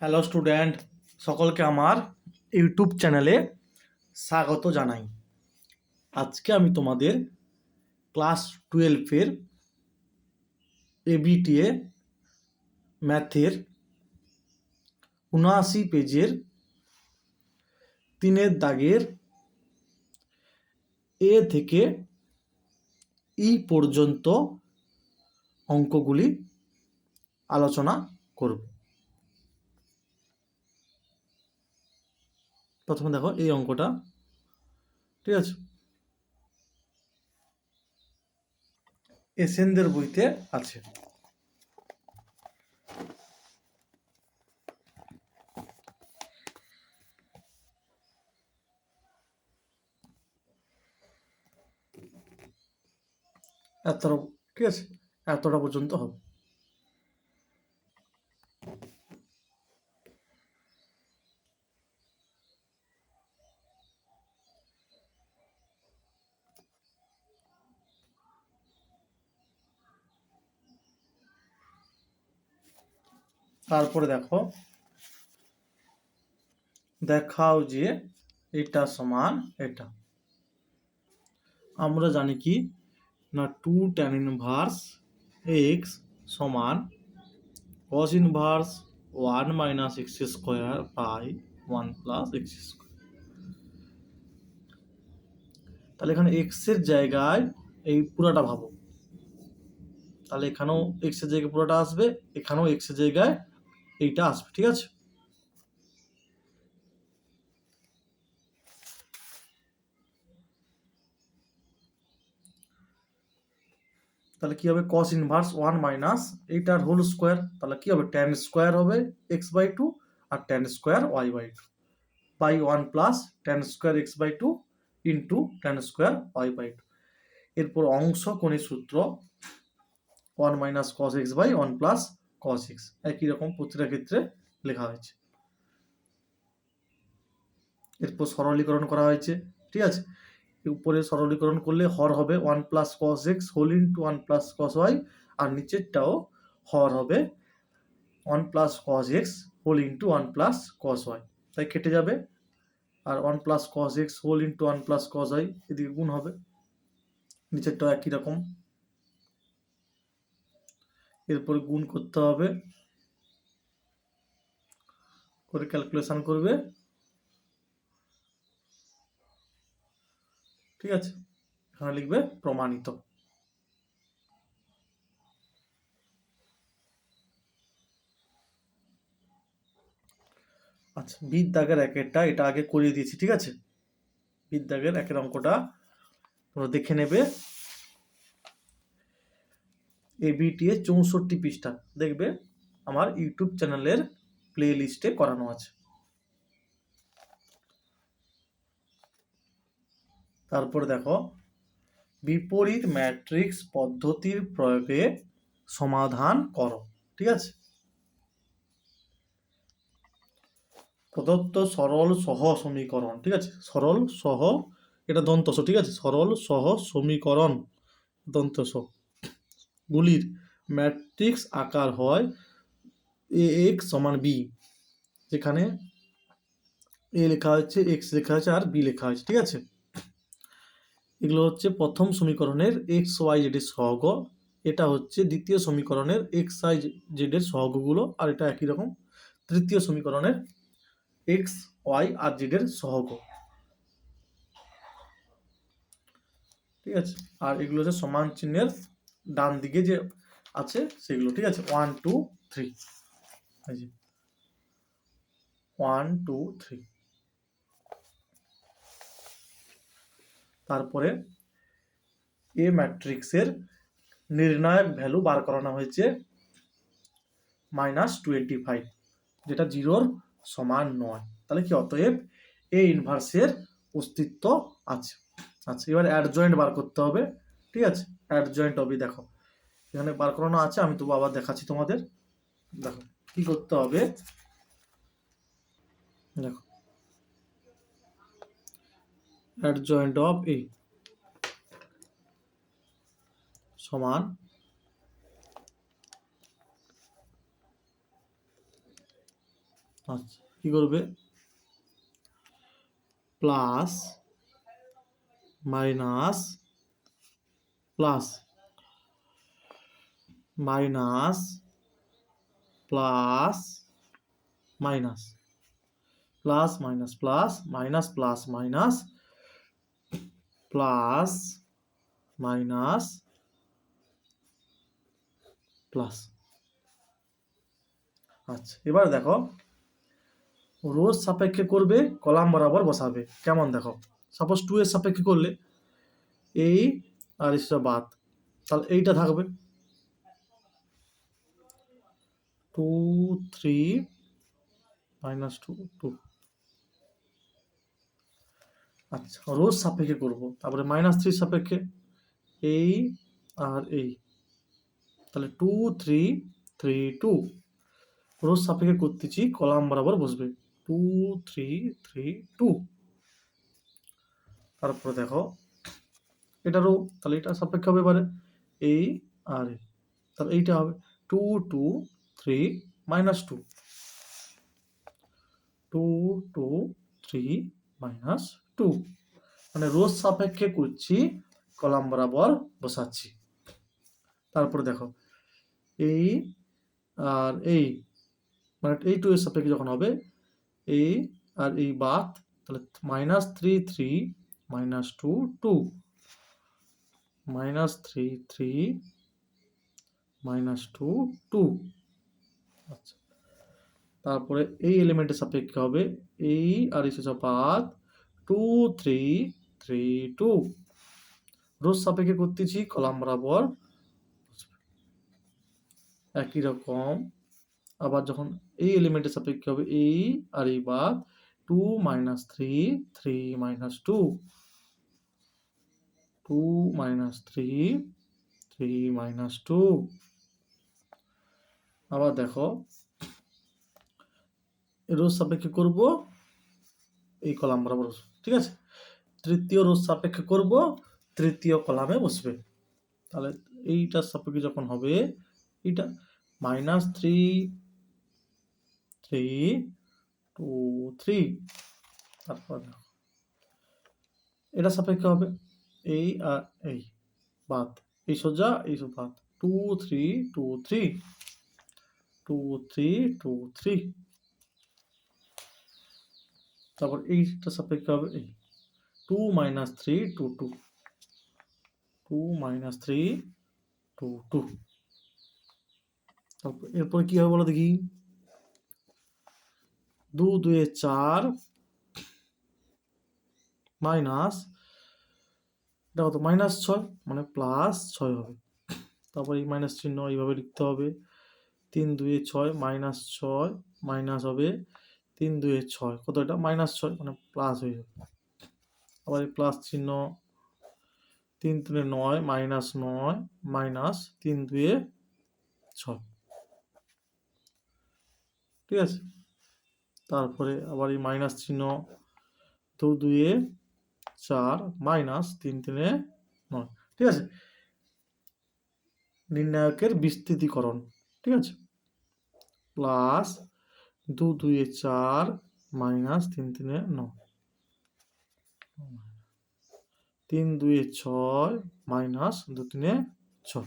Hello student, সকলকে আমার YouTube চ্যানেলে স্বাগত জানাই। আজকে আমি তোমাদের ক্লাস 12-এর এবিটিএ ম্যাথের ৭৯ পেজের ৩-এর দাগের এ থেকে ই পর্যন্ত অঙ্কগুলি আলোচনা করব। প্রথমে দেখো এই অঙ্কটা, ঠিক আছে, এসেনদের বইতে আছে। এতটা, ঠিক আছে, এতটা পর্যন্ত হবে। তারপরে দেখো, দেখাও যে এটা সমান এটা। আমরা জানি কি না 2 tan ইনভার্স এক্স সমান cos inverse 1 minus x square by 1 plus x square. তাহলে এখানে এক্স এর জায়গায় এই পুরোটা ভাবো, তাহলে এখানেও এক্স এর জায়গায় পুরোটা আসবে, এখানেও এক্স এর জায়গায় এইটা আসবে, ঠিক আছে। তাহলে কি হবে, cos ইনভার্স 1 মাইনাস এইটার হোল স্কোয়ার, তাহলে কি হবে tan স্কোয়ার হবে x/2 আর tan square y/2 by 1 plus tan square x/2 into tan square y/2। এরপর অংশ কোণের সূত্র 1 minus cos x by 1 plus cos x, একই রকম প্রতিটা ক্ষেত্রে লেখা হয়েছে। এরপর সরলীকরণ করা হয়েছে, ঠিক আছে। উপরে সরলীকরণ করলে হর হবে 1 plus cos x whole into 1 plus cos y, আর নিচেরটাও হর হবে 1 plus cos x whole into 1 plus cos y, তাই কেটে যাবে। আর 1 plus cos x whole into 1 plus cos y এদিকে গুণ হবে, নিচেরটাও একই রকম। এরপর গুণ করতে হবে, করে ক্যালকুলেশন করবে, ঠিক আছে। এখানে লিখবে প্রমাণিত। আচ্ছা, বিদ্যাগের একেরটা এটা আগে করিয়ে দিয়েছি, ঠিক আছে। বিদ্যাগের একের অঙ্কটা তোমরা দেখে নেবে, এবিটিএ 64 পৃষ্ঠা দেখবে, আমার ইউটিউব চ্যানেলের প্লে লিস্টে করানো আছে। তারপরে দেখো, বিপরীত ম্যাট্রিক্স পদ্ধতির প্রয়োগে সমাধান করো, ঠিক আছে। প্রদত্ত সরল সহ সমীকরণ, ঠিক আছে, সরল সহ, এটা দন্তস, ঠিক আছে, সরল সহ সমীকরণ দন্তস গুলির ম্যাট্রিক্স আকার হয় এ এক্স সমান বি, যেখানে এ লেখা হচ্ছে, এক্স লেখা হচ্ছে আর বি লেখা হচ্ছে, ঠিক আছে। এগুলো হচ্ছে প্রথম সমীকরণের এক্স ওয়াই জেড এর সহগ, এটা হচ্ছে দ্বিতীয় সমীকরণের এক্স ওয়াই জেড এর সহগগুলো, আর এটা একই রকম তৃতীয় সমীকরণের এক্স ওয়াই আর জেড এর সহগ, ঠিক আছে। আর এগুলো হচ্ছে সমান চিহ্নের ডান দিকে যে আছে সেগুলো, ঠিক আছে, 1 2 3, এই যে 1 2 3। তারপরে এ ম্যাট্রিক্সের নির্ণায়ক ভ্যালু বার করানো হয়েছে -25, যেটা 0-র সমান নয়। তাহলে কি, অতএব এ ইনভার্সের অস্তিত্ব আছে। আচ্ছা, এবার অ্যাডজয়েন্ট বার করতে হবে, ঠিক আছে। অ্যাডজয়েন্ট হবে, দেখো এখানে বার করানো আছে, আমি তবু আবার দেখাচ্ছি তোমাদের। দেখো কি করতে হবে, দেখো অ্যাডজয়েন্ট অফ এ সমান আচ্ছা কি করবে, plus minus plus minus plus minus plus minus plus minus plus minus plus minus plus. আচ্ছা এবার দেখো, রোজ সাপেক্ষে করবে, কলাম বরাবর বসাবে। কেমন দেখো, সাপোজ 2 এর সাপেক্ষে করলে এই আর এটা বাদ, তাহলে এইটা থাকবে 2 3 -2 2। আচ্ছা রোজ সাপেক্ষে করব, তারপরে -3 সাপেক্ষে এই আর এই, তাহলে 2 3 3 2। রোজ সাপেক্ষে করতেছি, কলাম বরাবর বসবে 2 3 3 2। তারপরে দেখো এটারও, তাহলে এটা সাপেক্ষে হবে এবারে এই আর এই, তাহলে এইটা হবে 2 2 3 -2 2 2 3 -2। মানে রোজ সাপেক্ষে করছি, কলাম বরাবর বসাচ্ছি। তারপরে দেখো এই আর এই, মানে এই 2 এর সাপেক্ষে যখন হবে এই আর এই বাদ, তাহলে -3 3 -2 2 -3 3 -2 2। আচ্ছা তারপরে এই এলিমেন্টের সাপেক্ষে হবে এই আর এই সোজা বাদ 2 3 3 2। রোজ সাপেক্ষে করতেছি, কলাম বরাবর একই রকম। আবার যখন এই এলিমেন্টের সাপেক্ষে হবে এই আর এই বাদ 2 -3 3 -2 2 -3 3 -2। আবার দেখো রোজ সাপেক্ষে করব, এই কলাম বরাবর, ঠিক আছে। তৃতীয় রোজ সাপেক্ষে করব, তৃতীয় কলামে বসবে। তাহলে এইটার সাপেক্ষে যখন হবে এটা -3 3 2 3। তারপর এটা সাপেক্ষে হবে এই আর এই বাদ, এই সোজা এই বাদ 2 3 2 3 2 3 2 3। তারপর এইটা সাপেক্ষে হবে এই 2 -3 2 2 2 -3 2 2। তারপর এরপরে কি হবে বলো দেখি, 2 2 4 মাইনাস, দেখো তো -6 মানে +6 হবে। তারপর এই মাইনাস চিহ্ন এইভাবে লিখতে হবে, 3 2 6 -6 মাইনাস হবে 3 2 6, কত এটা -6 মানে প্লাস হয়ে যাবে। আবার এই প্লাস চিহ্ন 3 3 9 -9 মাইনাস 3 2 6, ঠিক আছে। তারপরে আবার এই মাইনাস চিহ্ন 2 2 4 মাইনাস 3 3 9, ঠিক আছে। নির্ণায়কের বিস্তৃতিকরণ, ঠিক আছে, প্লাস 2 2 4 মাইনাস 3 3 9 3 2 6 মাইনাস 2 3 6।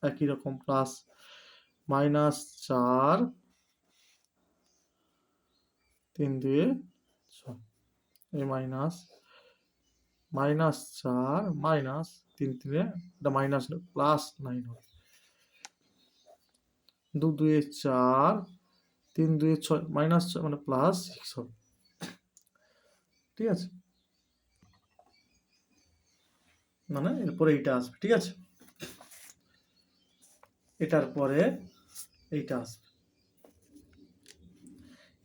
একই রকম প্লাস -4 3 2 6, এই মাইনাস -4 মাইনাস 3 3, এটা মাইনাস প্লাস 9 হবে 2 2 4 3 2 6 -6 মানে +6 হবে, ঠিক আছে। মানে এরপরে এইটা আসবে, ঠিক আছে। এটার পরে এইটা আসবে।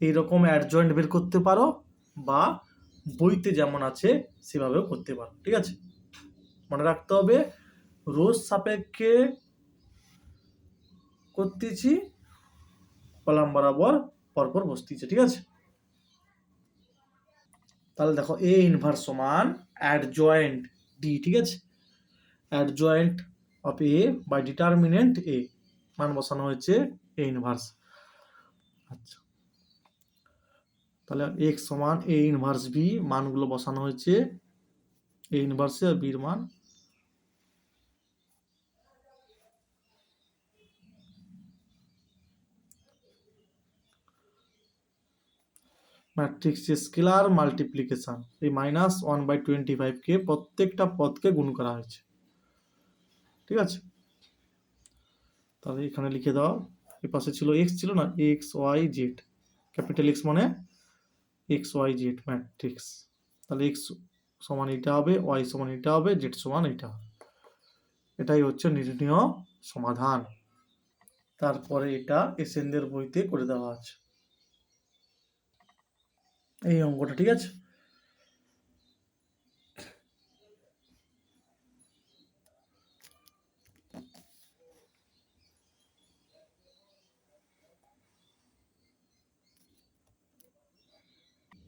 এইরকম অ্যাডজয়েন্ট বের করতে পারো, বা বইতে যেমন আছে সেভাবেও করতে পারো, ঠিক আছে। মনে রাখতে হবে রোজ সাপেক্ষে করতেছি, কলাম বরাবর পরপর বসতেছে, ঠিক আছে। তাহলে দেখো এ ইনভার্স সমান অ্যাডজয়েন্ট ডি, ঠিক আছে। Adjoint of A by determinant A, মান বসানো হয়েছে এ ইনভার্স। আচ্ছা তাহলে এক্স সমান এ ইনভার্স বি, মানগুলো বসানো হয়েছে এ ইনভার্সে আর বির মান ম্যাট্রিক্স স্কেলার মাল্টিপ্লিকেশন, এই -1/25 কে প্রত্যেকটা পদকে গুণ করা হয়েছে। ঠিক আছে, তাহলে এখানে লিখে দাও, এই পাশে ছিল এক্স ছিল না, x y z, capital x মানে এক্স ওয়াই জেড ম্যাট্রিক্স। তাহলে এক্স সমান এটা হবে, ওয়াই সমান এটা হবে, জেড সমান এটা হবে। এটাই হচ্ছে নির্ণয় সমাধান। তারপরে এটা এসএনদের বইতে করে দেওয়া আছে এই অঙ্কটা। ঠিক আছে,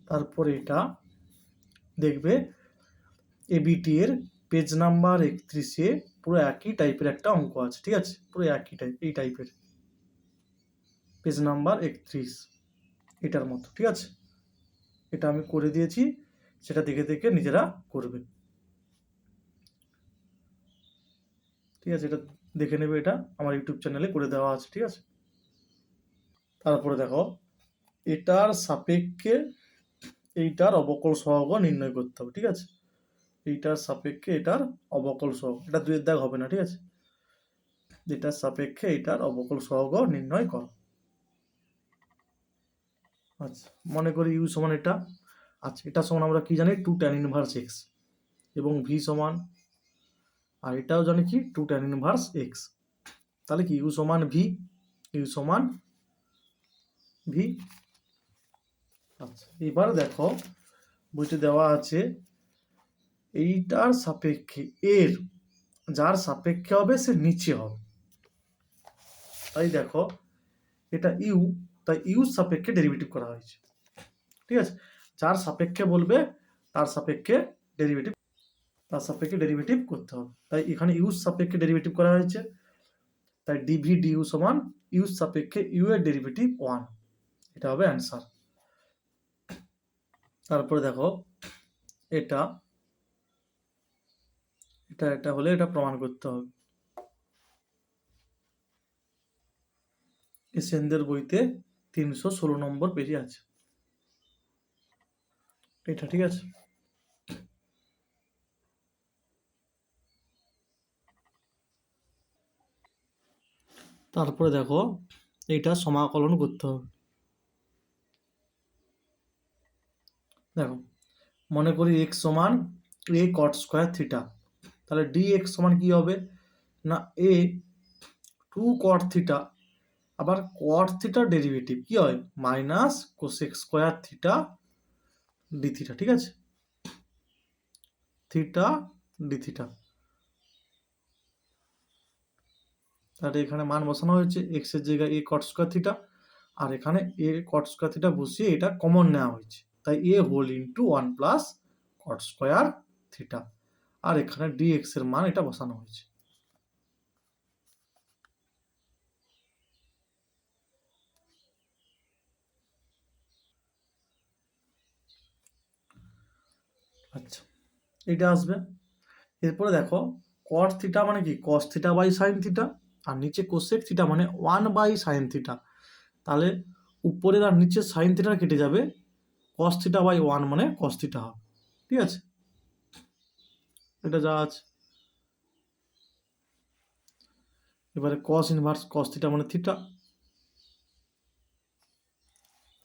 তারপরে এটা দেখবে এবিটি এর পেজ নাম্বার 31-এ পুরো একই টাইপের একটা অঙ্ক আছে। ঠিক আছে, পুরো একই টাইপ, এই টাইপের পেজ নাম্বার 31 এটার মতো। ঠিক আছে, এটা আমি করে দিয়েছি, সেটা দেখে দেখে নিজেরা করবে। ঠিক আছে, এটা দেখে নেবে, এটা আমার ইউটিউব চ্যানেলে করে দেওয়া আছে। ঠিক আছে, তারপরে দেখো এটার সাপেক্ষে এইটার অবকল সহগ নির্ণয় করতে হবে। ঠিক আছে, এইটার সাপেক্ষে এটার অবকল সহগ, এটা দুইয়ের দাগ হবে না। ঠিক আছে, যেটার সাপেক্ষে এটার অবকল সহগ নির্ণয় করো। আচ্ছা, মনে করি ইউ সমান এটা, আচ্ছা এটা সমান আমরা কি জানি 2 tan ইনভার্স এক্স, এবং ভি সমান, আর এটাও জানি কি 2 tan ইনভার্স এক্স। তাহলে কি ইউ সমান ভি, ইউ সমান ভি। আচ্ছা, এবার দেখো বইতে দেওয়া আছে এইটার সাপেক্ষে এর, যার সাপেক্ষে হবে সে নিচে হবে। তাই দেখো এটা ইউ, তাই ইউ সাপেক্ষে ডেরিভেটিভ করা হয়েছে। ঠিক আছে, যার সাপেক্ষে বলবে তার সাপেক্ষে ডেরিভেটিভ, তার সাপেক্ষে ডেরিভেটিভ করতে হবে। তাই এখানে ইউ সাপেক্ষে ডেরিভেটিভ করা হয়েছে, তাই ডিভি ডিউ সমান ইউ সাপেক্ষে ইউ এর ডেরিভেটিভ 1, এটা হবে অ্যান্সার। তারপরে দেখো এটা এটা এটা হলে এটা প্রমাণ করতে হবে, এসএনদের বইতে 316 নম্বর পেজে আছে এটা। ঠিক আছে, তারপরে দেখো এটা সমাকলন করতে হবে। দেখো মনে করি এক্স সমান এ কট স্কোয়ার থিটা, তাহলে ডি এক্স সমান কি হবে না এ 2 কট থিটা, আবার কট থিটার ডেরিভেটিভ কি হয় minus cosec square theta D theta. ঠিক আছে, থিটা ডি থিটা, তাহলে এখানে মান বসানো হয়েছে এক্স এর জায়গায় এ কট স্কোয়ার থিটা, আর এখানে এ কট স্কোয়ার থিটা বসিয়ে এটা কমন নেওয়া হয়েছে, তাই a whole into 1 plus cot square theta, আর এখানে ডি এক্স এর মান এটা বসানো হয়েছে। আচ্ছা, এটা আসবে। এরপরে দেখো কট থিটা মানে কি cos theta by sine theta, আর নিচে কোসেক থিটা মানে 1/sin থিটা, তাহলে উপরের আর নিচের সাইন থিটা কেটে যাবে, কস থিটা বাই 1 মানে কস থিটা হবে। ঠিক আছে, এটা যা আছে। এবারে কস ইনভার্স কস থিটা মানে থিটা,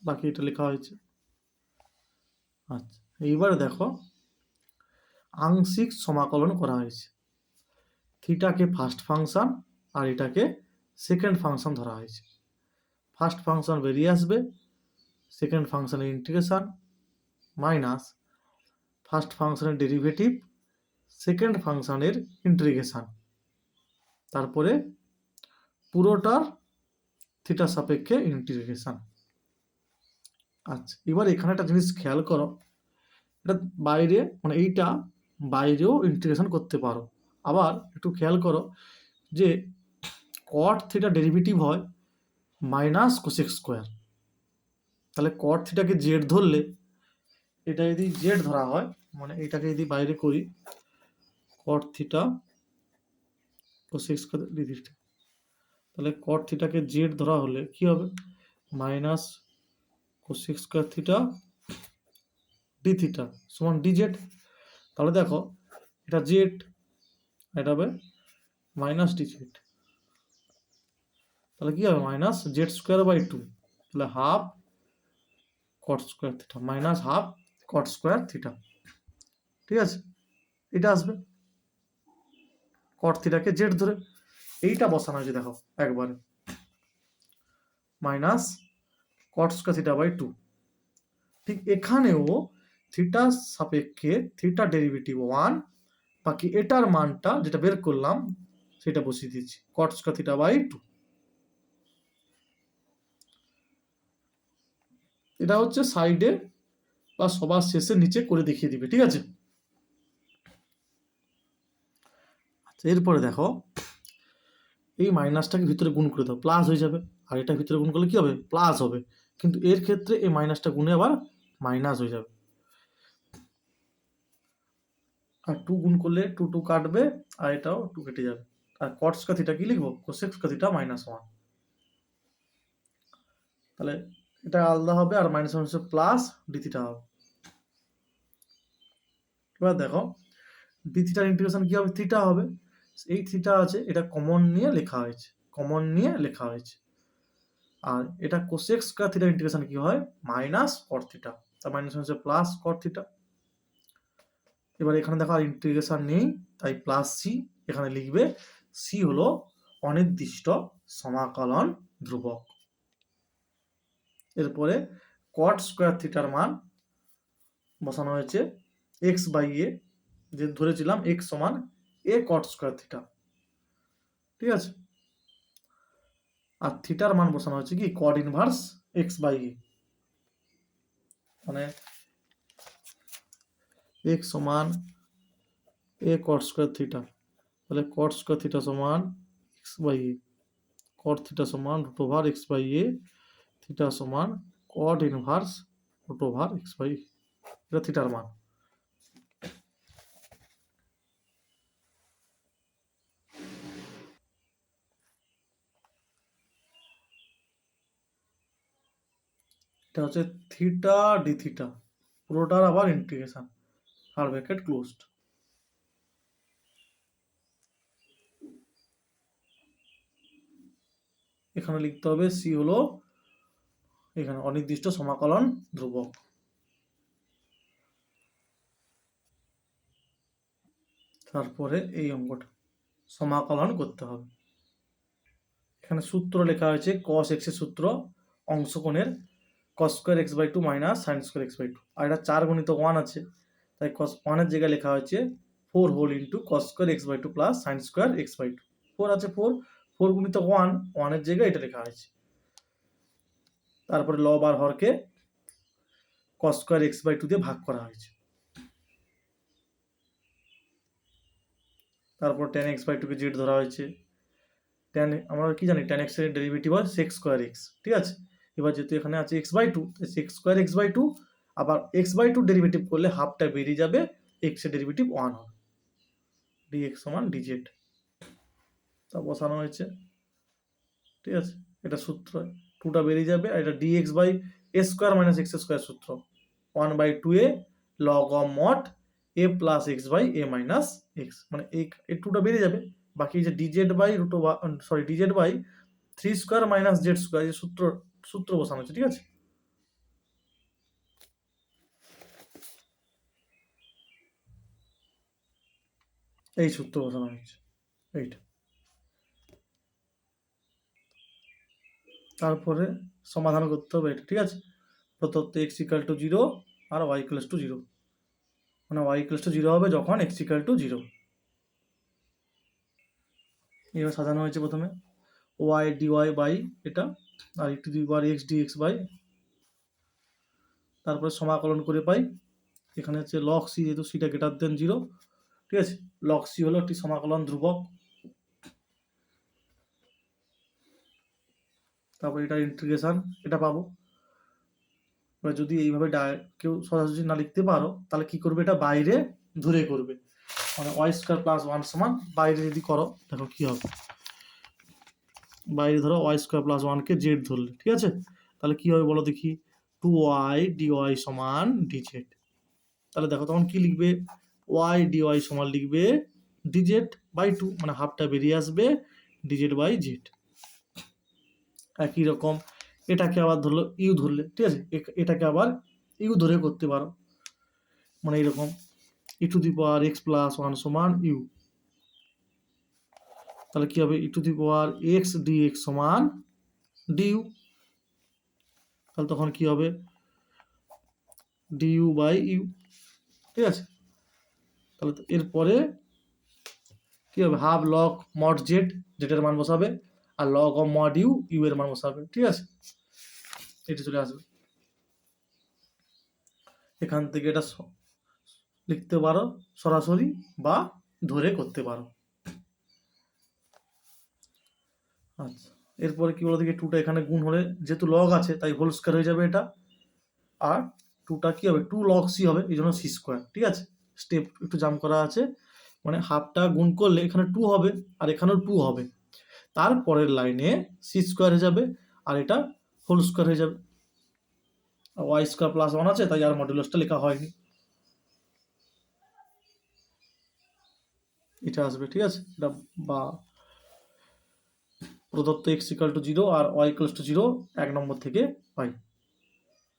বাকি এটা লেখা হয়েছে। আচ্ছা, এইবারে দেখো আংশিক সমাকলন করা হয়েছে, থিটাকে ফার্স্ট ফাংশন আর এটাকে সেকেন্ড ফাংশন ধরা হয়েছে। ফার্স্ট ফাংশন বেরিয়ে আসবে, সেকেন্ড ফাংশনের ইন্টিগ্রেশন মাইনাস ফার্স্ট ফাংশনের ডেরিভেটিভ, সেকেন্ড ফাংশনের ইন্টিগ্রেশন, তারপরে পুরোটার থিটা সাপেক্ষে ইন্টিগ্রেশন। আচ্ছা, এবার এখানে একটা জিনিস খেয়াল করো, এটা বাইরে মানে এইটা বাইরেও ইন্টিগ্রেশন করতে পারো। আবার একটু খেয়াল করো যে কট থিটা ডেরিভেটিভ হয় মাইনাস কোসেক স্কোয়ার, তাহলে কট থিটাকে জেড ধরলে, এটা যদি জেড ধরা হয়, মানে এটাকে যদি বাইরে করি, কট theta cosec square D theta, তাহলে কট থিটাকে জেড ধরা হলে কি হবে, minus cosec square theta D theta সমান ডি জেড। তাহলে দেখো এটা জেড, এটা হবে মাইনাস ডি জেড, তাহলে কি হবে minus z square by two, তাহলে half cot square theta minus half cot square theta. ঠিক আছে, এটা আসবে কট থিটাকে জেড ধরে, এইটা বসানো হয়েছে দেখো একবারে, minus cot square theta by two. ঠিক এখানেও থিটার সাপেক্ষে থিটা ডেরিভেটিভ ওয়ান, বাকি এটার মানটা যেটা বের করলাম সেটা বসিয়ে দিয়েছি cot square theta by two. এটা হচ্ছে সাইডে বা সবার শেষে নিচে করে দেখিয়ে দিবে। ঠিক আছে, আচ্ছা এরপরে দেখো এই মাইনাসটাকে ভিতরে গুণ করে দাও, প্লাস হয়ে যাবে, আর এটা ভিতরে গুণ করলে কি হবে, প্লাস হবে, কিন্তু এর ক্ষেত্রে এই মাইনাসটা গুণে আবার মাইনাস হয়ে যাবে, আর টু গুণ করলে টু টু কাটবে, আর এটাও টু কেটে যাবে, আর কট স্কয়ার থিটা কি লিখবো, cosec square theta minus one. তাহলে এটা আলাদা হবে, আর minus one plus d theta হবে। এবার দেখো ডি থিটার ইন্টিগ্রেশন কি হবে, থিটা হবে, এই থিটা আছে এটা কমন নিয়ে লেখা হয়েছে, কমন নিয়ে লেখা হয়েছে, আর এটা কোসেক স্কয়ার থিটার ইন্টিগ্রেশন কি হয়, মাইনাস কট থিটা, তার মাইনাস হচ্ছে প্লাস কট থিটা। এবার এখানে দেখো আর ইন্টিগ্রেশন নেই, তাই প্লাস সি এখানে লিখবে, সি হলো অনির্দিষ্ট সমাকলন ধ্রুবক। এরপরে কট স্কয়ার থিটার মান বসানো হয়েছে এক্স বাই এ, যে ধরেছিলাম এক্স সমান এ কট স্কয়ার থিটা। ঠিক আছে, আর থিটার মান বসানো হচ্ছে কি cot inverse x by a, মানে এক্স সমান এ কট স্কয়ার থিটা, তাহলে কট স্কয়ার থিটা সমান x by a, cot theta সমান root over x by a, theta সমান cot inverse root over x by a, এটা থিটার মান। এটা হচ্ছে থিটা ডি থিটা, পুরোটার আবার ইন্টিগ্রেশন, আর ব্র্যাকেট ক্লোজড। এখানে লিখতে হবে সি হলো এখানে অনির্দিষ্ট সমাকলন ধ্রুবক। তারপরে এই অঙ্কটা সমাকলন করতে হবে, এখানে সূত্র লেখা হয়েছে cos x এর সূত্র, অংশকোণের cos square x by two minus sine square x by two, আর এটা 4 গুণিত 1 আছে, তাই cos 1 এর জায়গায় লেখা হয়েছে 4 whole into cos square x by two plus sine square x by two. 4 আছে 4 গুণিত 1, 1 এর জায়গায় এটা লেখা হয়েছে। তারপরে লব আর হরকে cos square x by two দিয়ে ভাগ করা হয়েছে। তারপর tan x বাই টু কে জেড ধরা হয়েছে, tan আমরা কি জানি tan x এর ডেরিভেটিভ হয় sec স্কয়ার x। ঠিক আছে, এবার যেহেতু এখানে আছে x by two, sec square x by two, আবার x বাই টু ডেরিভেটিভ করলে হাফটা বেরিয়ে যাবে, x এর ডেরিভেটিভ 1 হবে, dx সমান dz, তা বসানো হয়েছে। ঠিক আছে, এটা সূত্র, টুটা বেরিয়ে যাবে, আর এটা dx by a square minus x square সূত্র, 1 by 2a log of mod a plus x by a minus x, মানে এই টুটা বেরিয়ে যাবে, বাকি যে dz by root sorry dz by 3 square minus z square, এই সূত্র সূত্র বসানো হচ্ছে। ঠিক আছে, এই সূত্র বসানো হচ্ছে এইটা। তারপরে সমাধান করতে হবে এটা। ঠিক আছে, প্রদত্ত x ইকুয়াল টু 0 আর y ইকুয়াল টু 0, মানে y ইকুয়াল টু 0 হবে যখন x ইকুয়াল টু 0। এবার সাজানো হয়েছে প্রথমে y dy বাই এটা, আর একটু to the power x dx by, তারপরে সমাকলন করে পাই, এখানে হচ্ছে লগ সি, যেহেতু সিটা গ্রেটার দেন 0। ঠিক আছে, লগ সি হলো একটি সমাকলন ধ্রুবক। তারপর এটা ইন্টিগ্রেশন, এটা পাবো এবার যদি এইভাবে কেউ সরাসরি না লিখতে পারো তাহলে কি করবে, এটা বাইরে ধরে করবে, মানে ওয়াই স্কোয়ার প্লাস ওয়ান সমান বাইরে যদি করো দেখো কি হবে, বাইরে ধরো ওয়াই স্কোয়ার প্লাস ওয়ানকে জেড ধরলে, ঠিক আছে, তাহলে কি হবে বলো দেখি, 2y dy সমান dz। তাহলে দেখো তখন কি লিখবে, y dy সমান লিখবে dz বাই 2, মানে হাফটা বেরিয়ে আসবে dz বাই জেড। একই রকম এটাকে আবার ধরলো ইউ ধরলে, ঠিক আছে, এটাকে আবার ইউ ধরে করতে পারো, মানে এইরকম e to the power x plus one সমান ইউ, তাহলে কি হবে e to the power x d x সমান ডিউ, তাহলে তখন কি হবে ডিউ বাই ইউ, ঠিক আছে। তাহলে এরপরে কি হবে, হাফ লগ মড জেড, জেডের মান বসাবে, আর log of mod u, u এর মান বসাবে, ঠিক আছে, এটা চলে আসবে। এখান থেকে এটা লিখতে পারো সরাসরি বা ধরে করতে পারো। আচ্ছা, এরপরে কি বলো দেখি, টুটা এখানে গুণ হলে যেহেতু লগ আছে তাই হোল স্কোয়ার হয়ে যাবে এটা, আর টুটা কি হবে, টু লগ সি হবে, এই জন্য সি স্কোয়ার, ঠিক আছে। স্টেপ একটু জাম্প করা আছে, মানে হাফটা গুণ করলে এখানে টু হবে আর এখানেও টু হবে, তারপরের লাইনে সি স্কোয়ার হয়ে যাবে আর এটা হোল স্কোয়ার হয়ে যাবে, ওয়াই স্কোয়ার প্লাস ওয়ান আছে তাই আর মডুলাসটা লেখা হয়নি, এটা আসবে, ঠিক আছে। এটা বা প্রদত্ত এক্স ইকাল টু জিরো আর y equal to zero 1 number থেকে পাই,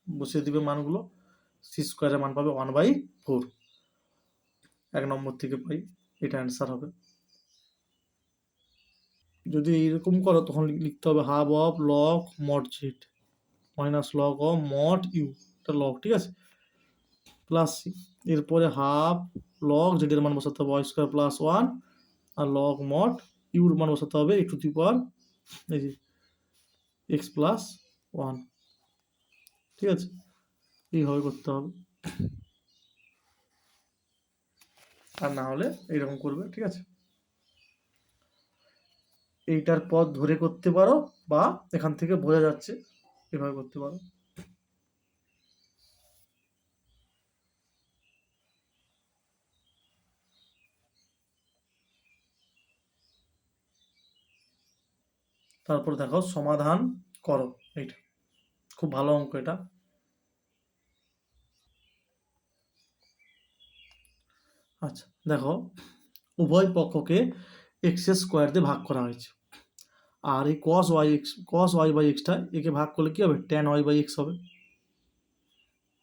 বসিয়ে দিবে মানগুলো, সি স্কোয়ারের মান পাবে 1/4, 1 নম্বর থেকে পাই, এটা অ্যান্সার হবে। যদি এইরকম করো তখন লিখতে হবে half of log mod z minus log of mod u, এটা লগ, ঠিক আছে, প্লাস সি, এরপরে হাফ লগ জেডের মান বসাতে হবে ওয়াই স্কোয়ার প্লাস ওয়ান, আর লগ মড ইউর মান বসাতে হবে ই টু দি পাওয়ার এই যে এক্স প্লাস ওয়ান, ঠিক আছে, এইভাবে করতে হবে, আর না হলে এইরকম করবে, ঠিক আছে। এইটার পথ ধরে করতে পারো বা এখান থেকে বোঝা যাচ্ছে এভাবে করতে পারো। তারপর দেখো সমাধান করো, এইটা খুব ভালো অঙ্ক এটা। আচ্ছা দেখো, উভয় পক্ষকে এক্স স্কোয়ার দিয়ে ভাগ করা হয়েছে, আর এই কস ওয়াই বাই এক্সটা একে ভাগ করলে কি হবে, ট্যান ওয়াই বাই এক্স হবে,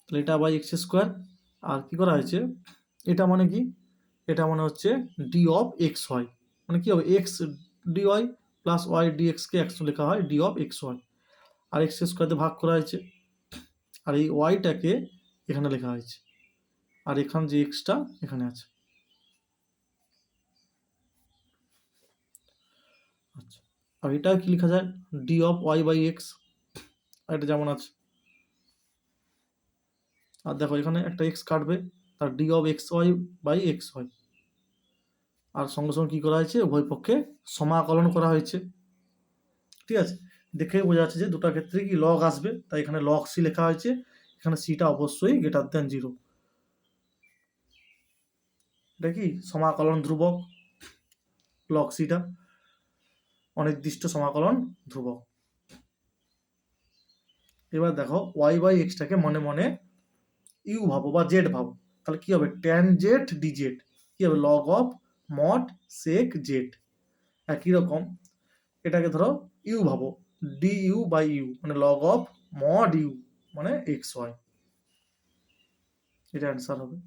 তাহলে এটা বাই এক্স স্কোয়ার, আর কি করা হয়েছে, এটা মানে কি, এটা মানে হচ্ছে ডি অফ এক্স ওয়াই, মানে কি হবে x d y plus y d এক্সকে একশো লেখা হয় ডি অফ এক্স ওয়াই, আর এক্স স্কোয়ার দিয়ে ভাগ করা হয়েছে, আর এই ওয়াইটাকে এখানে লেখা হয়েছে, আর এখানে যে এক্সটা এখানে আছে। আচ্ছা, আর এটা কি লেখা যায়, d of y by x, আর এটা যেমন আছে, আর দেখো এখানে একটা এক্স কাটবে, তার d of x y by x y, আর সঙ্গে সঙ্গে কী করা হয়েছে, উভয় পক্ষে সমাকলন করা হয়েছে, ঠিক আছে। দেখে বোঝা যাচ্ছে যে দুটো ক্ষেত্রে কি লগ আসবে, তাই এখানে লগ সি লেখা হয়েছে, এখানে সিটা অবশ্যই গ্রেটার দেন জিরো, এটা কি সমাকলন ধ্রুবক, লগ সিটা অনির্দিষ্ট সমাকলন ধ্রুবক। এবার দেখো ওয়াই বাই এক্সটাকে মনে মনে ইউ ভাবো বা জেড ভাবো, তাহলে কি হবে ট্যান জেড ডি জেড, কি হবে log of mod sec z. একই রকম এটাকে ধরো ইউ ভাবো, ডি ইউ বাই ইউ মানে লগ অফ মড ইউ মানে এক্স ওয়াই, এটা অ্যান্সার হবে।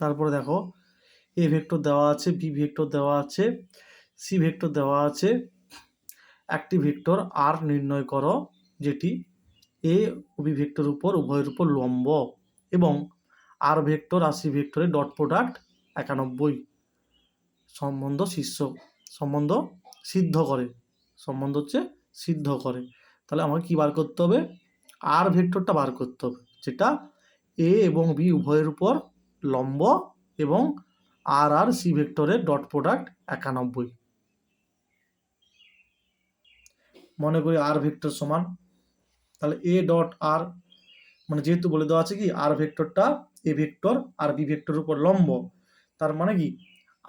তারপরে দেখো এ ভেক্টর দেওয়া আছে, বি ভেক্টর দেওয়া আছে, সি ভেক্টর দেওয়া আছে, একটি ভেক্টর আর নির্ণয় করো যেটি এ বি ভেক্টর উপর উভয়ের উপর লম্ব এবং আর ভেক্টর আর সি ভেক্টরের ডট প্রোডাক্ট 91, সম্বন্ধ সম্বন্ধ সিদ্ধ করে, সম্বন্ধ হচ্ছে সিদ্ধ করে। তাহলে আমাকে কি বার করতে হবে? আর ভেক্টরটা বার করতে হবে, যেটা এ এবং বি উভয়ের উপর লম্ব এবং আর আর সি ভেক্টরের ডট প্রোডাক্ট 91। মনে করি আর ভেক্টর সমান, তাহলে এ ডট আর, মানে যেহেতু বলে দেওয়া আছে কি আর ভেক্টরটা এ ভেক্টর আর বি ভেক্টরের উপর লম্ব, তার মানে কি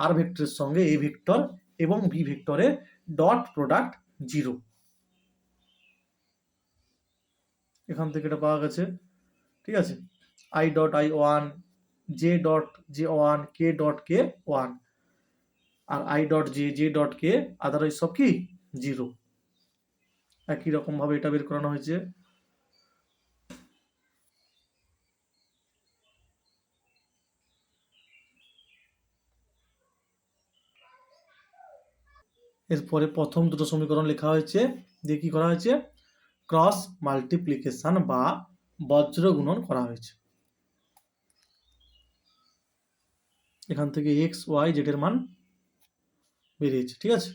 আর ভেক্টরের সঙ্গে এ ভেক্টর এবং বি ভেক্টরের ডট প্রোডাক্ট 0। এখান থেকে এটা পাওয়া গেছে, ঠিক আছে। I dot i 1, j dot j 1, k dot k 1, আর i dot j dot k otherwise সব কি 0। একই রকম ভাবে এটা বের করানো হয়েছে। এরপরে প্রথম দুটো সমীকরণ লেখা হয়েছে, দিয়ে কি করা হয়েছে? ক্রস মাল্টিপ্লিকেশন বা বজ্র গুণন করা হয়েছে। এখান থেকে এক্স ওয়াই জেড এর মান বেরিয়েছে, ঠিক আছে।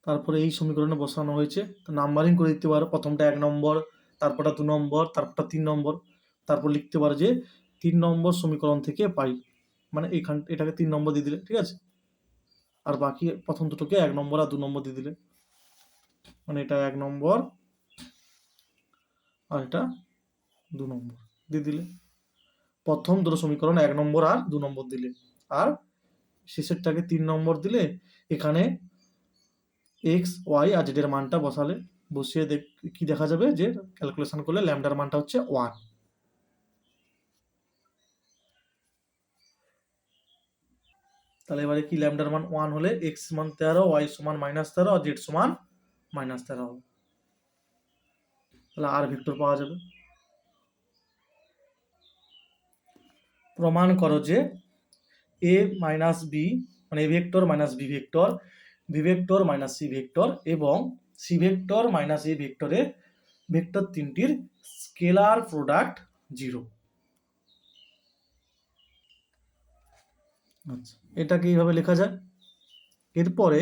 তারপরে এই সমীকরণে বসানো হয়েছে, তো নাম্বারিং করে দিতে পারো, প্রথমটা 1 নম্বর, তারপরটা 2 নম্বর, তারপরটা 3 নম্বর, তারপর লিখতে পারো যে 3 নম্বর সমীকরণ থেকে পাই, মানে এটাকে 3 নম্বর দিয়ে দিলে, ঠিক আছে। আর বাকি প্রথম দুটোকে 1 নম্বর আর 2 নম্বর দিয়ে দিলে, মানে এটা 1 নম্বর আর এটা 2 নম্বর দিয়ে দিলে। প্রথম দুটো সমীকরণ 1 নম্বর আর 2 নম্বর দিলে, আর শেষেরটাকে 3 নম্বর দিলে। এখানে এক্স ওয়াই আর জেড এর মানটা বসালে, বসিয়ে কি দেখা যাবে যে ক্যালকুলেশন করলে ল্যামডার মানটা হচ্ছে 1। তাহলে এবারে কি ল্যামডার মান 1 হলে এক্স সমান 13, ওয়াই সমান -13 আর জেড সমান -13 হবে। তাহলে আর ভেক্টর পাওয়া যাবে। প্রমাণ করো যে এ মাইনাস বি, মানে a vector minus b vector, b vector minus c vector এবং সি ভেক্টর মাইনাস এ ভেক্টরের ভেক্টর তিনটির স্কেলার প্রোডাক্ট 0। আচ্ছা, এটাকে এইভাবে লেখা যায়। এরপরে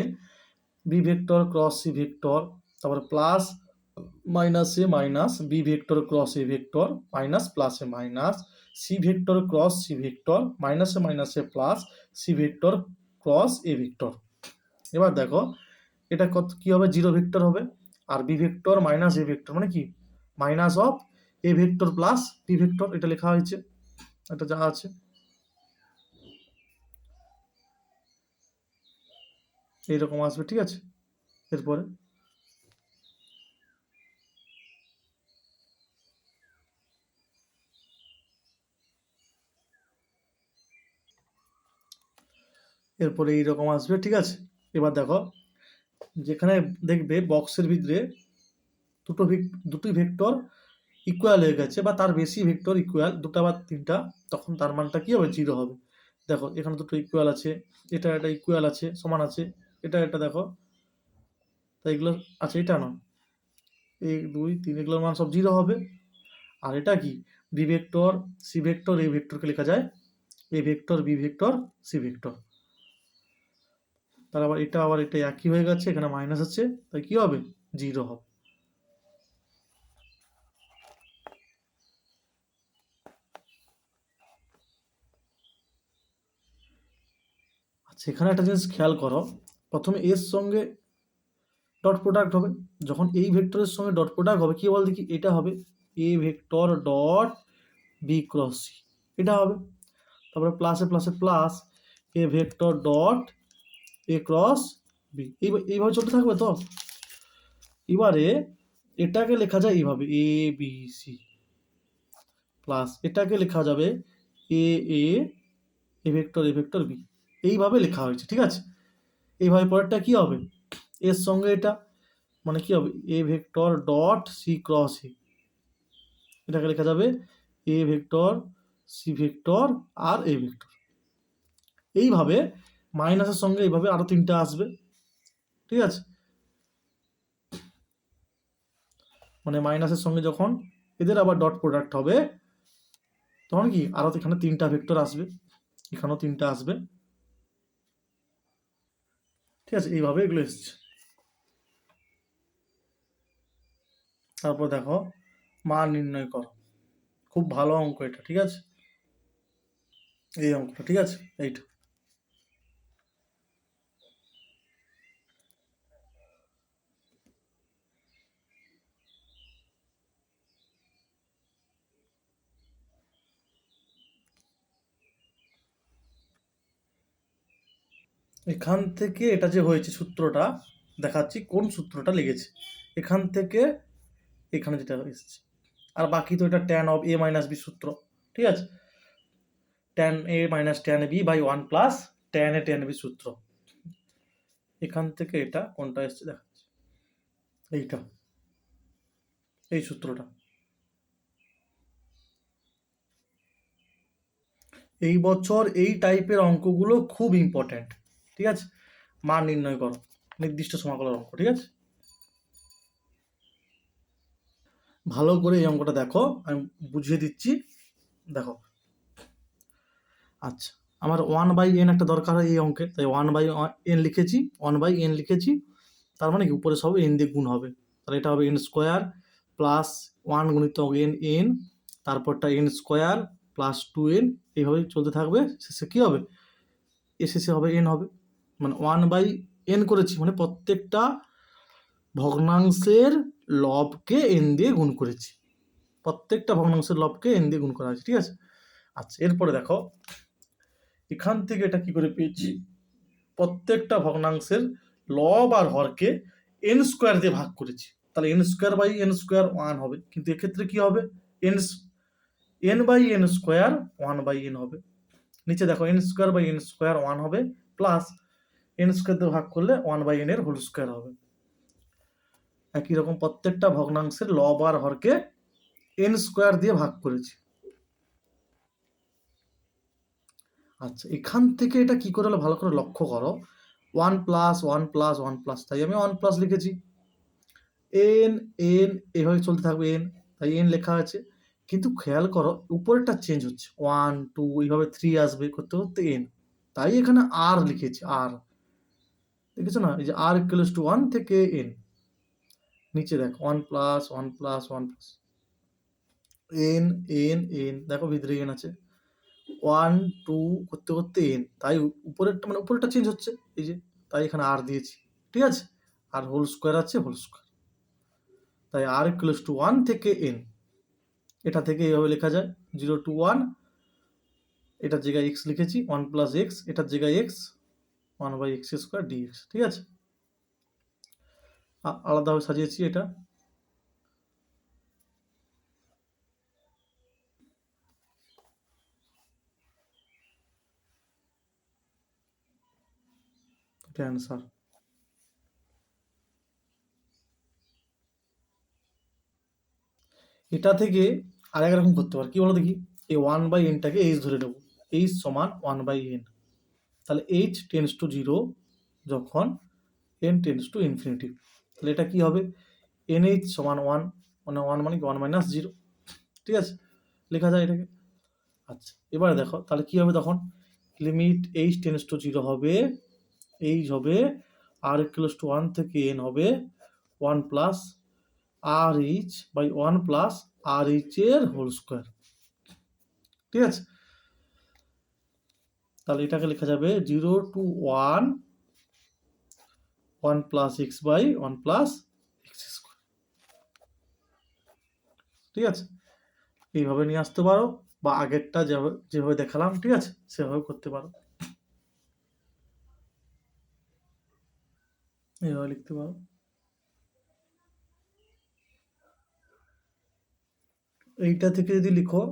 b vector cross c vector, তারপরে plus minus a minus b vector cross a vector minus plus a minus c vector cross c vector minus a minus a plus c vector cross a vector. এবার দেখো এটা কত কি হবে? 0 vector হবে। আর b vector minus a vector মানে কি minus of a vector plus b vector, এটা লেখা হয়েছে, এটা যা আছে এইরকম আসবে, ঠিক আছে। এরপরে এরপরে এইরকম আসবে, ঠিক আছে। এবার দেখো যেখানে দেখবে বক্সের ভিতরে দুটি ভেক্টর ইকুয়াল হয়ে গেছে বা তার বেশি ভেক্টর ইকুয়াল, দুটা বা তিনটা, তখন তার মানটা কি হবে? 0 হবে। দেখো এখানে দুটো ইকুয়াল আছে, এটা এটা ইকুয়াল আছে, সমান আছে, এটা এটা দেখো, তাই এগুলো আছে, এটা না, 1 2 3 এগুলোর মান সব 0 হবে। আর এটা কি b vector c vector a ভেক্টরকে লেখা যায় a vector b vector c vector. তার আবার এটা একই হয়ে গেছে, এখানে মাইনাস আছে, তাই কি হবে? 0 হবে। আচ্ছা, এখানে একটা জিনিস খেয়াল করো, প্রথমে এর সঙ্গে ডট প্রোডাক্ট হবে, যখন এই ভেক্টরের সঙ্গে ডট প্রোডাক্ট হবে কি বল দেখি, এটা হবে a vector dot b cross c, এটা হবে। তারপরে প্লাসে প্লাসে plus a vector dot a cross b, এইভাবে চলতে থাকবে তো। এবারে এটাকে লেখা যায় এইভাবে এ বি সি, প্লাস এটাকে লেখা যাবে এ এ এ ভেক্টর বি, এইভাবে লেখা হয়েছে, ঠিক আছে। এইভাবে পরেরটা কি হবে? এর সঙ্গে এটা, মানে কি হবে? A vector dot c cross a, এটাকে লেখা যাবে এ ভেক্টর সি ভেক্টর আর এ ভেক্টর। এইভাবে মাইনাসের সঙ্গে এইভাবে আরো তিনটা আসবে, ঠিক আছে। মানে মাইনাসের সঙ্গে যখন এদের আবার ডট প্রোডাক্ট হবে, তখন কি আরও এখানে 3টা ভেক্টর আসবে, এখানেও 3টা আসবে, ঠিক আছে, এইভাবে এগুলো এসছে। তারপর দেখো মান নির্ণয় করো, খুব ভালো অঙ্ক এটা, ঠিক আছে, এই অঙ্কটা, ঠিক আছে, এইটা। এখান থেকে এটা যে হয়েছে সূত্রটা দেখাচ্ছি, কোন সূত্রটা লেগেছে এখান থেকে এখানে যেটা এসেছে, আর বাকি তো এটা tan of a minus b সূত্র, ঠিক আছে, tan a minus tan b by 1 + tan a tan b সূত্র। এখান থেকে এটা কোনটা এসছে দেখাচ্ছি, এইটা, এই সূত্রটা। এই বছর এই টাইপের অঙ্কগুলো খুব ইম্পর্ট্যান্ট, ঠিক আছে, মান নির্ণয় করো, নির্দিষ্ট সমাকলের অঙ্ক, ঠিক আছে। ভালো করে এই অঙ্কটা দেখো, আমি বুঝিয়ে দিচ্ছি, দেখো। আচ্ছা, আমার 1/n একটা দরকার হয় এই অঙ্কে, তাই 1/n লিখেছি, 1/n লিখেছি, তার মানে কি উপরে সব n দিয়ে গুণ হবে, তাহলে এটা হবে n² প্লাস 1 গুণিতক n, তারপরটা n² প্লাস 2n, এইভাবে চলতে থাকবে, শেষে কী হবে, শেষে হবে n হবে, মানে 1/n করেছি, মানে প্রত্যেকটা ভগ্নাংশের লবকে n দিয়ে গুণ করেছি, প্রত্যেকটা ভগ্নাংশের লবকে n দিয়ে গুণ করা আছে, ঠিক আছে। আচ্ছা, এরপরে দেখো এখান থেকে এটা কি করে পেয়েছি, প্রত্যেকটা ভগ্নাংশের লব আর হরকে n² দিয়ে ভাগ করেছি, তাহলে n²/n² 1 হবে, কিন্তু এক্ষেত্রে কি হবে, n/n² 1/n হবে, নিচে দেখো n²/n² 1 হবে, প্লাস n² দিয়ে ভাগ করলে 1/n এর হোল স্কোয়ার হবে। একই রকম প্রত্যেকটা ভগ্নাংশের লব আর হরকে n² দিয়ে ভাগ করেছি। আচ্ছা, এখান থেকে এটা কি করে হলো ভালো করে লক্ষ্য করো, 1+1+1+, তাই আমি 1+ লিখেছি, n n এভাবে চলতে থাকবে n, তাই n লেখা আছে, কিন্তু খেয়াল করো উপরেরটা চেঞ্জ হচ্ছে, 1 2 এইভাবে 3 আসবে করতে করতে n, তাই এখানে r লিখেছি, r, দেখেছো না, এই যে r = 1 থেকে n, নিচে দেখো 1+1+1+, n n n, দেখো ভিতরে n আছে, 1 2 করতে করতে n, তাই উপরেরটা মানে উপরেরটা চেঞ্জ হচ্ছে, এই যে, তাই এখানে r দিয়েছি, ঠিক আছে, আর হোল স্কোয়ার আছে, হোল স্কোয়ার, তাই r = 1 থেকে n, এটা থেকে এইভাবে লেখা যায় 0 to 1, এটার জায়গায় x লিখেছি 1 + x, এটার জায়গায় x 1/x² dx, ঠিক আছে, আলাদাভাবে সাজিয়েছি এটা। এটা অ্যান্সার। এটা থেকে আরেক রকম করতে পারি, কি বলো দেখি, এই 1/nটাকে h ধরে নেব, h সমান 1/n, তাহলে h টেন্ডস টু 0 যখন n টেন্ডস টু ইনফিনিটি, তাহলে এটা কি হবে, nh সমান 1, মানে 1 মানে কি 1 - 0, ঠিক আছে, লেখা যায় এটাকে। আচ্ছা, এবারে দেখো তাহলে কি হবে, তখন লিমিট h টেন্ডস টু 0 হবে, h হবে r = 1 থেকে n হবে 1 প্লাস rh/1 প্লাস rh এর হোল স্কোয়ার, ঠিক আছে, তাহলে এটাকে লেখা যাবে 0 to 1 1 plus x/1 plus x², ঠিক আছে, এইভাবে নিয়ে আসতে পারো, বা আগেরটা যেভাবে দেখালাম, ঠিক আছে, সেভাবে করতে পারো, এইভাবে লিখতে পারো। এইটা থেকে যদি লিখো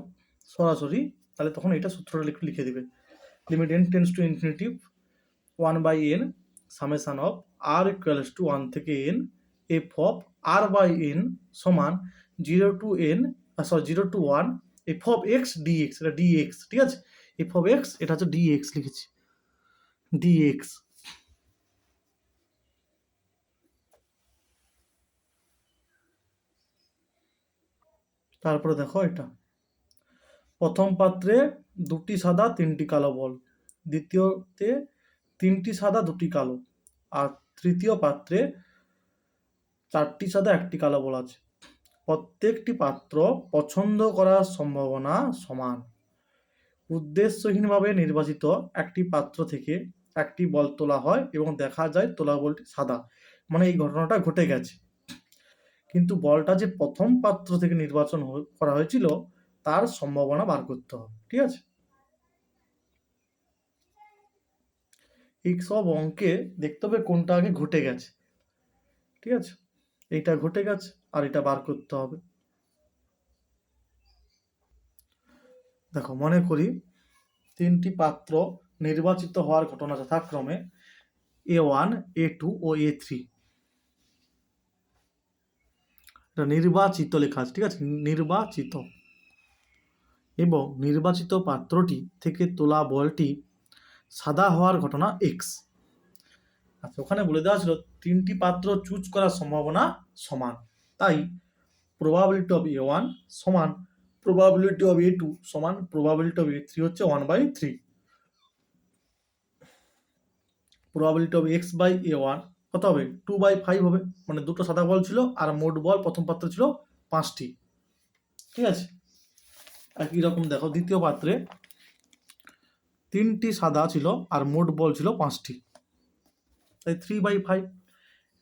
সরাসরি, তাহলে তখন এটা সূত্রটা লিখে দিবে, limit n tends to infinity 1/n summation of r = 1 থেকে n f অফ r/n সমান 0 to n, 0 to 1 f of x dx, এটা dx, ঠিক আছে, f অফ x এটা হচ্ছে dx লিখেছি, dx। তারপরে দেখো এটা প্রথম পাত্রে 2টি সাদা 3টি কালো বল, দ্বিতীয়তে 3টি সাদা 2টি কালো, আর তৃতীয় পাত্রে 4টি সাদা 1টি কালো বল আছে। প্রত্যেকটি পাত্র পছন্দ করার সম্ভাবনা সমান। উদ্দেশ্যহীনভাবে নির্বাচিত একটি পাত্র থেকে একটি বল তোলা হয় এবং দেখা যায় তোলা বলটি সাদা, মানে এই ঘটনাটা ঘটে গেছে, কিন্তু বলটা যে প্রথম পাত্র থেকে নির্বাচন করা হয়েছিল তার সম্ভাবনা বার করতে হবে। ঠিক আছে, এই সব অঙ্কে দেখতে হবে কোনটা আগে ঘটে গেছে। ঠিক আছে, এইটা ঘটে গেছে আর এটা বার করতে হবে। দেখো, মনে করি 3টি পাত্র নির্বাচিত হওয়ার ঘটনা যথাক্রমে A1, A2 ও A3। এটা নির্বাচিত লেখা আছে, ঠিক আছে, নির্বাচিত। এবং নির্বাচিত পাত্রটি থেকে তোলা বলটি সাদা হওয়ার ঘটনা X। আচ্ছা, ওখানে বলে দেওয়া ছিল 3টি পাত্র চুজ করার সম্ভাবনা সমান, তাই প্রবাবিলিটি অফ A1 সমান প্রবাবিলিটি অফ A2 সমান প্রবাবিলিটি অফ A3 হচ্ছে 1/3। Probability of X by A1 কত হবে? 2/5 হবে, মানে দুটো সাদা বল ছিল আর মোট বল প্রথম পাত্রে ছিল 5টি। ঠিক আছে, একই রকম দেখো দ্বিতীয় পাত্রে 3টি সাদা ছিল আর মোট বল ছিল 5টি, তাই 3/5।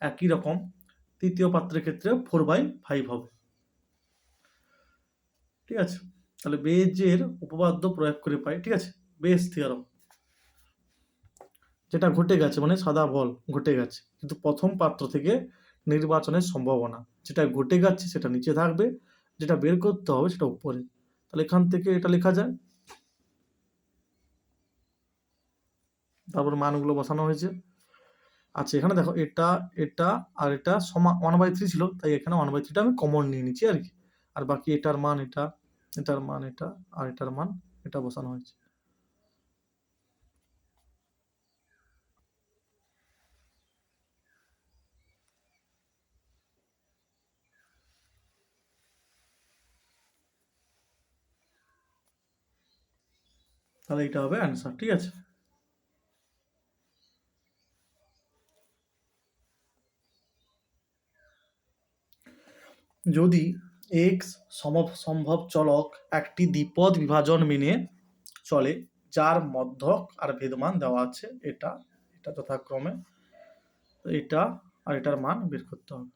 একই রকম তৃতীয় পাত্রের ক্ষেত্রে 4/5 হবে। ঠিক আছে, তাহলে বেজের উপপাদ্য প্রয়োগ করে পাই। ঠিক আছে, বেজ থিওরাম, যেটা ঘটে গেছে মানে সাদা বল ঘটে গেছে, কিন্তু প্রথম পাত্র থেকে নির্বাচনের সম্ভাবনা, যেটা ঘটে গেছে সেটা নিচে থাকবে, যেটা বের করতে হবে সেটা উপরে। তাহলে এখান থেকে এটা লেখা যায়, তারপর মানগুলো বসানো হয়েছে। আচ্ছা, এখানে দেখো এটা এটা আর এটা সমান 1/3 ছিল, তাই এখানে 1/3টা আমি কমন নিয়ে নিচ্ছি আর কি, আর বাকি এটার মান এটা, এটার মান এটা, আর এটার মান এটা বসানো হয়েছে। তাহলে এটা হবে অ্যান্সার। ঠিক আছে, যদি এক্স সম্ভব চলক একটি দ্বিপদ বিভাজন মেনে চলে যার মধ্যক আর ভেদমান দেওয়া আছে, এটা এটা যথাক্রমে এটা আর এটার মান বের করতে হবে।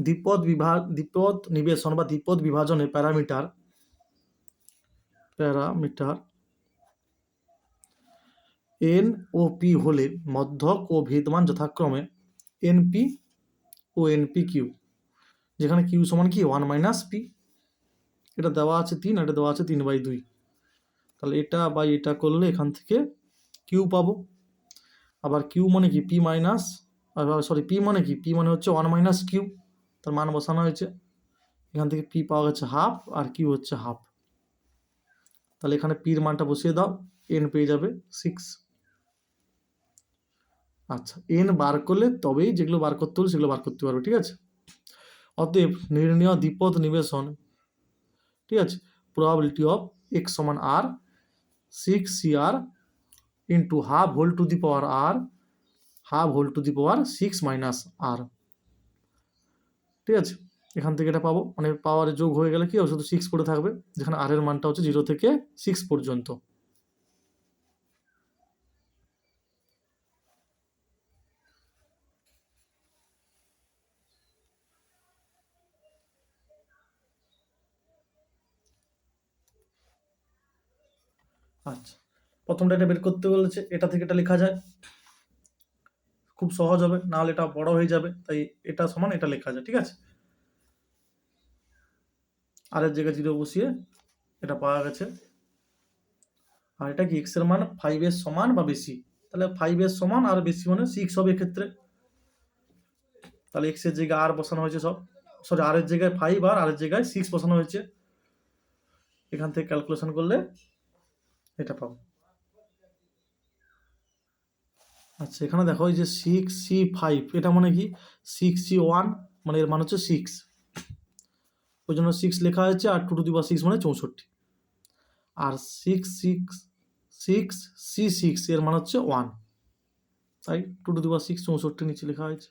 দ্বিপদ নিবেশন বা দ্বিপদ বিভাজনে প্যারামিটার এন ও পি হলে মধ্যক ও ভেদমান যথাক্রমে এনপি ও এনপি কিউ, যেখানে কিউ সমান কি 1 - পি। এটা দেওয়া আছে 3, এটা দেওয়া আছে 3/2। তাহলে এটা বাই এটা করলে এখান থেকে কিউ পাবো। আবার কিউ মানে কি পি মাইনাস, সরি পি মানে কি, পি মানে হচ্ছে 1 - কিউ, তার মান বসানো হয়েছে। এখান থেকে পি পাওয়া গেছে হাফ আর কিউ হচ্ছে হাফ। তাহলে এখানে পির মানটা বসিয়ে দাও, এন পেয়ে যাবে 6। আচ্ছা, এন বার করলে তবেই যেগুলো বার করতে হলে সেগুলো বার করতে পারবে। ঠিক আছে, অতএব নির্ণয় দ্বিপদ নিবেশন, ঠিক আছে, প্রবাবিলিটি অফ এক্স সমান r 6 CR into half whole to the power r, half whole to the power 6 - r. ঠিক আছে, এখান থেকে এটা পাবো, মানে পাওয়ারে যোগ হয়ে গেলে কি হবে, শুধু 6 পড়ে থাকবে, যেখানে আর এর মানটা হচ্ছে 0 থেকে 6 পর্যন্ত। আচ্ছা, প্রথমটা এটা বের করতে বলেছে, এটা থেকে এটা লেখা যায়, খুব সহজ হবে, নাহলে এটা বড় হয়ে যাবে, তাই এটা সমান এটা লেখা যায়। ঠিক আছে, আর এর জায়গায় 0 বসিয়ে এটা পাওয়া গেছে। আর এটা কি এক্স এর মান 5 এর সমান বা বেশি, তাহলে 5 এর সমান আর বেশি মানে 6 হবে এক্ষেত্রে। তাহলে এক্স এর জায়গায় আর বসানো হয়েছে সব, সরি আর এর জায়গায় 5 আর এর জায়গায় 6 বসানো হয়েছে। এখান থেকে ক্যালকুলেশন করলে এটা পাবো। আচ্ছা, এখানে দেখো এই যে 6C5, এটা মানে কি 6C1, মানে এর মান হচ্ছে 6। ওই জন্য 6 লেখা হয়েছে, আর 2^6 মানে 64। আর 6 এর মান হচ্ছে 1, তাই 2^6 64 নিচে লেখা হয়েছে।